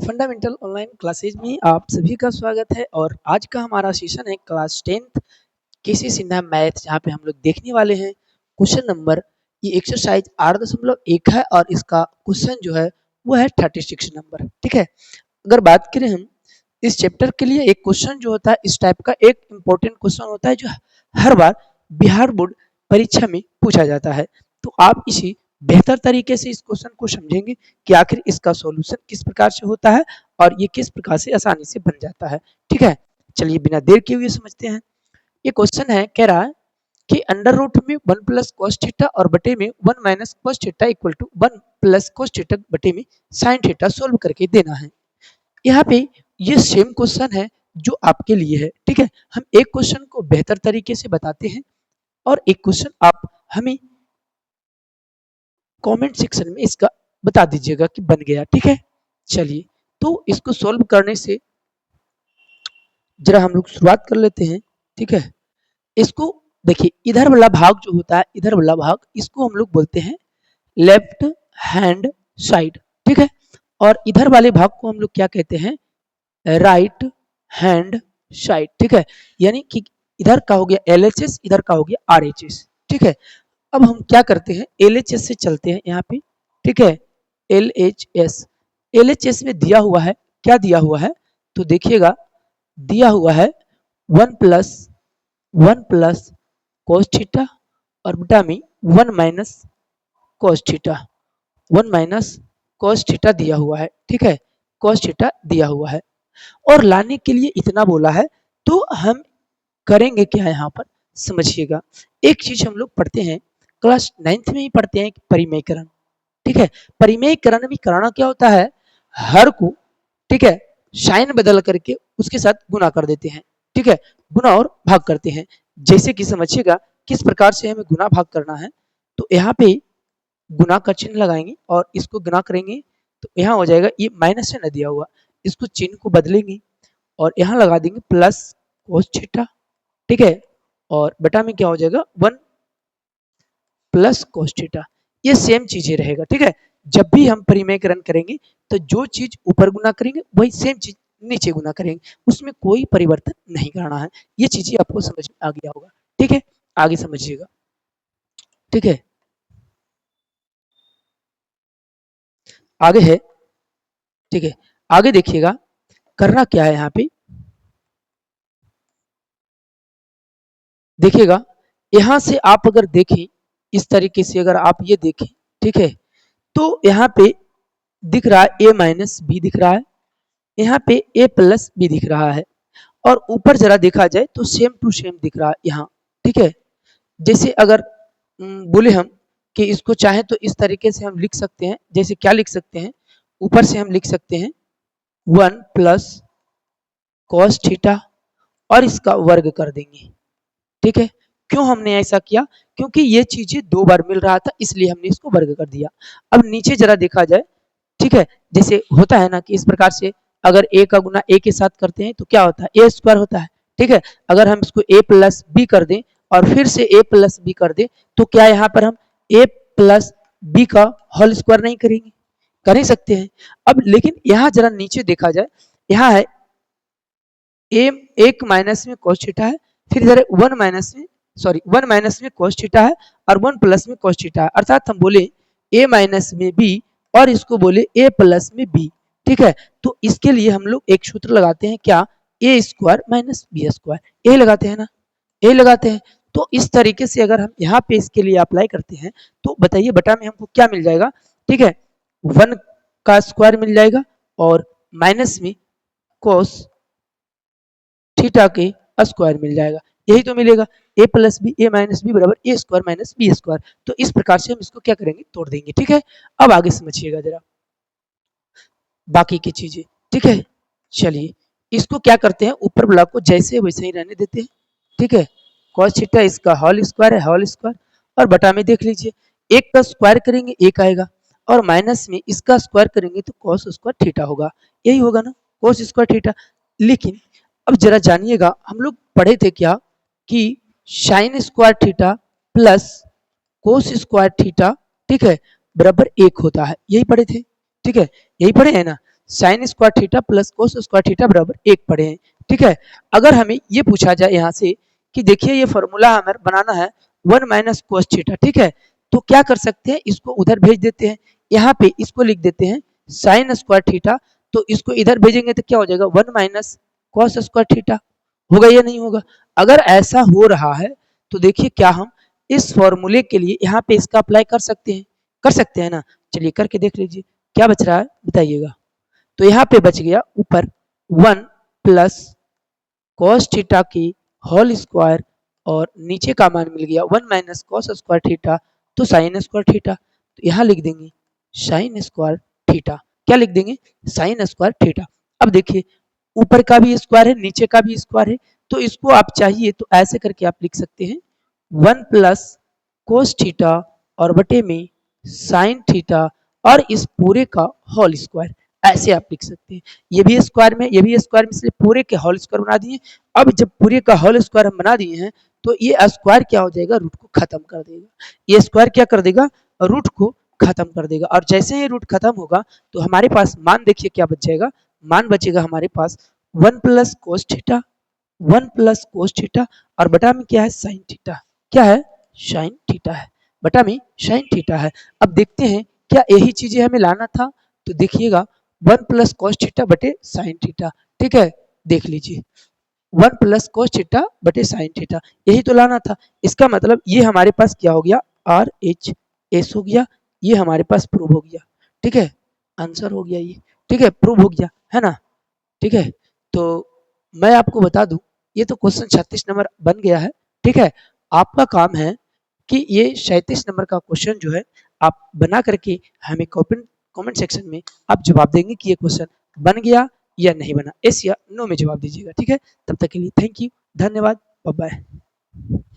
Fundamental online classes में आप सभी का स्वागत है और आज का हमारा सेशन है क्लास 10th केसी सिन्हा मैथ, जहाँ पे हम लोग देखने वाले हैं क्वेश्चन नंबर। ये एक्सरसाइज 8.1 है और इसका क्वेश्चन जो है वो है 36 नंबर। ठीक है, अगर बात करें हम इस चैप्टर के लिए, एक क्वेश्चन जो होता है इस टाइप का एक इम्पोर्टेंट क्वेश्चन होता है जो हर बार बिहार बोर्ड परीक्षा में पूछा जाता है। तो आप इसी बेहतर तरीके से इस क्वेश्चन को समझेंगे कि आखिर इसका सॉल्यूशन किस प्रकार से होता है और ये किस प्रकार से आसानी से बन जाता है। ठीक है, चलिए बिना देर किए हुए समझते हैं। ये क्वेश्चन है, कह रहा है कि अंडर रूट में 1 प्लस कॉस थीटा और बटे में 1 minus cos theta equal to 1 plus cos theta बटे में साइन थीटा सोल्व करके देना है। यहाँ पे ये सेम क्वेश्चन है जो आपके लिए है। ठीक है, हम एक क्वेश्चन को बेहतर तरीके से बताते हैं और एक क्वेश्चन आप हमें कमेंट सेक्शन में इसका बता दीजिएगा कि बन गया। ठीक है, चलिए तो इसको सॉल्व करने से जरा हम लोग शुरुआत कर लेते हैं। ठीक है, इसको देखिए, इधर वाला भाग जो होता है, इधर वाला भाग, इसको हम लोग बोलते हैं लेफ्ट हैंड साइड। ठीक है, और इधर वाले भाग को हम लोग क्या कहते हैं, राइट हैंड साइड। ठीक है, यानी कि इधर का हो गया LHS, इधर का हो गया RHS। ठीक है, अब हम क्या करते हैं, LHS से चलते हैं यहाँ पे। ठीक है, LHS में दिया हुआ है, क्या दिया हुआ है तो देखिएगा, दिया हुआ है 1 प्लस cos थीटा और बटा में 1 minus cos theta, 1 minus cos theta दिया हुआ है। ठीक है, cos थीटा दिया हुआ है और लाने के लिए इतना बोला है, तो हम करेंगे क्या यहाँ पर समझिएगा। एक चीज हम लोग पढ़ते हैं क्लास 9th में ही पढ़ते हैं, परिमेयकरण। ठीक है, परिमेयकरण में कराना क्या होता है, हर को, ठीक है, साइन बदल करके उसके साथ गुना कर देते हैं। ठीक है, गुना और भाग करते हैं। जैसे कि समझिएगा किस प्रकार से हमें गुना भाग करना है। तो यहाँ पे गुना का चिन्ह लगाएंगे और इसको गुना करेंगे तो यहाँ हो जाएगा, ये माइनस से न दिया हुआ, इसको चिन्ह को बदलेंगे और यहाँ लगा देंगे प्लस cos थीटा। ठीक है, और बटा में क्या हो जाएगा 1 प्लस cos थीटा। ये सेम चीजें रहेगा। ठीक है, जब भी हम परिमेयकरण करेंगे तो जो चीज ऊपर गुना करेंगे वही सेम चीज नीचे गुना करेंगे, उसमें कोई परिवर्तन नहीं करना है। ये चीजें आपको समझ में आ गया होगा। ठीक है, आगे समझिएगा। ठीक है, आगे है। ठीक है, आगे देखिएगा करना क्या है। यहाँ पे देखिएगा, यहां से आप अगर देखें इस तरीके से, अगर आप ये देखें, ठीक है, तो यहाँ पे दिख रहा है a माइनस बी दिख रहा है, यहाँ पे a प्लस बी दिख रहा है और ऊपर जरा देखा जाए तो सेम टू सेम दिख रहा है यहाँ। ठीक है, जैसे अगर बोले हम कि इसको चाहे तो इस तरीके से हम लिख सकते हैं। जैसे क्या लिख सकते हैं, ऊपर से हम लिख सकते हैं 1 प्लस कॉस थीटा और इसका वर्ग कर देंगे। ठीक है, क्यों हमने ऐसा किया, क्योंकि ये चीजें दो बार मिल रहा था इसलिए हमने इसको वर्ग कर दिया। अब नीचे जरा देखा जाए, ठीक है, जैसे होता है ना कि इस प्रकार से अगर a का गुना a के साथ करते हैं तो क्या होता है, a स्क्वायर होता है। ठीक है, अगर हम इसको a प्लस बी कर दें और फिर से a प्लस बी कर दें तो क्या यहाँ पर हम a प्लस बी का होल स्क्वायर नहीं करेंगे, कर ही सकते हैं। अब लेकिन यहाँ जरा नीचे देखा जाए, यहाँ है a एक माइनस में cos थीटा है, फिर इधर 1 माइनस में, सॉरी 1 माइनस में cos थीटा है और 1 प्लस में cos थीटा है, अर्थात हम बोले a माइनस में b और इसको बोले a प्लस में b। ठीक है, तो इसके लिए हम लोग एक सूत्र लगाते हैं, क्या, a square minus B square, यही लगाते हैं ना, यही लगाते हैं। तो इस तरीके से अगर हम यहाँ पे इसके लिए अप्लाई करते हैं तो बताइए बटा में हमको क्या मिल जाएगा। ठीक है, 1 का स्क्वायर मिल जाएगा और माइनस में cos थीटा के स्क्वायर मिल जाएगा, यही तो मिलेगा। a plus B A minus B बराबर A square minus B square. तो इस प्रकार से हम इसको क्या करेंगे, तोड़ देंगे। ठीक है, अब आगे समझिएगा जरा बाकी की चीजें। ठीक है, चलिए इसको क्या करते हैं, ऊपर ब्लॉक को जैसे वैसे ही रहने देते हैं। ठीक है, cos थीटा इसका होल स्क्वायर है, होल स्क्वायर, और बटा में देख लीजिए, एक का स्क्वायर करेंगे एक आएगा और माइनस में इसका स्क्वायर करेंगे तो cos स्क्वायर थीटा होगा, यही होगा ना, cos स्क्वायर थीटा। लेकिन अब जरा जानिएगा, हम लोग पढ़े थे क्या कि sine square theta plus cos square theta, ठीक है, बराबर 1 होता है, यही पढ़े थे। ठीक है, यही पढ़े हैं ना। Sine square theta plus cos square theta बराबर 1 पढ़े हैं, ठीक है। अगर हमें ये पूछा जाए यहाँ से कि देखिए ये फॉर्मूला हमें बनाना है 1 माइनस कोस थीटा, ठीक है, तो क्या कर सकते हैं, इसको उधर भेज देते हैं, यहाँ पे इसको लिख देते हैं साइन स्क्वायर थीटा, तो इसको इधर भेजेंगे तो क्या हो जाएगा 1 माइनस कॉस स्क्वायर थीटा, होगा या नहीं होगा। अगर ऐसा हो रहा है तो देखिए क्या हम इस फॉर्मूले के लिए यहाँ पे इसका अप्लाई कर सकते हैं ना। चलिए करके देख लीजिए क्या बच रहा है बताइएगा। तो यहाँ पे बच गया ऊपर 1 प्लस कॉस थीटा की होल स्क्वायर और नीचे का मान मिल गया 1 माइनस कॉस स्क्वायर थीटा, तो साइन स्क्वायर थीटा, तो यहाँ लिख देंगे साइन स्क्वायर थीटा, क्या लिख देंगे साइन स्क्वायर थीटा। अब देखिए ऊपर का भी स्क्वायर है नीचे का भी स्क्वायर है, तो इसको आप चाहिए तो ऐसे करके आप लिख सकते हैं 1 प्लस कोस थीटा और बटे में साइन थीटा और इस पूरे का होल स्क्वायर, ऐसे आप लिख सकते हैं। ये भी स्क्वायर में ये भी स्क्वायर में, इसलिए पूरे के होल स्क्वायर बना दिए। अब जब पूरे का होल स्क्वायर हम बना दिए हैं तो ये स्क्वायर क्या हो जाएगा, रूट को खत्म कर देगा। ये स्क्वायर क्या कर देगा, रूट को खत्म कर देगा। और जैसे ही रूट खत्म होगा तो हमारे पास मान देखिए क्या बच जाएगा, मान बचेगा हमारे पास 1 plus cos theta, 1 plus cos theta और बटा में क्या है साइन थीटा, क्या है साइन थीटा है, बटा में साइन थीटा है। अब देखते हैं क्या यही चीजें हमें लाना था, तो देखिएगा 1 प्लस कॉस थीटा बटे साइन थीटा, ठीक है, देख लीजिए 1 प्लस कॉस थीटा बटे साइन थीटा, यही तो लाना था। इसका मतलब ये हमारे पास क्या हो गया आर एच एस हो गया, ये हमारे पास प्रूव हो गया, ठीक है, आंसर हो गया ये, ठीक है, प्रूव हो गया है ना, ठीक है। तो मैं आपको बता दूं ये तो क्वेश्चन 36 नंबर बन गया है, ठीक है। आपका काम है कि ये 37 नंबर का क्वेश्चन जो है आप बना करके हमें कमेंट सेक्शन में आप जवाब देंगे कि ये क्वेश्चन बन गया या नहीं बना, यस या नो में जवाब दीजिएगा, ठीक है। तब तक के लिए थैंक यू, धन्यवाद, बाय बाय।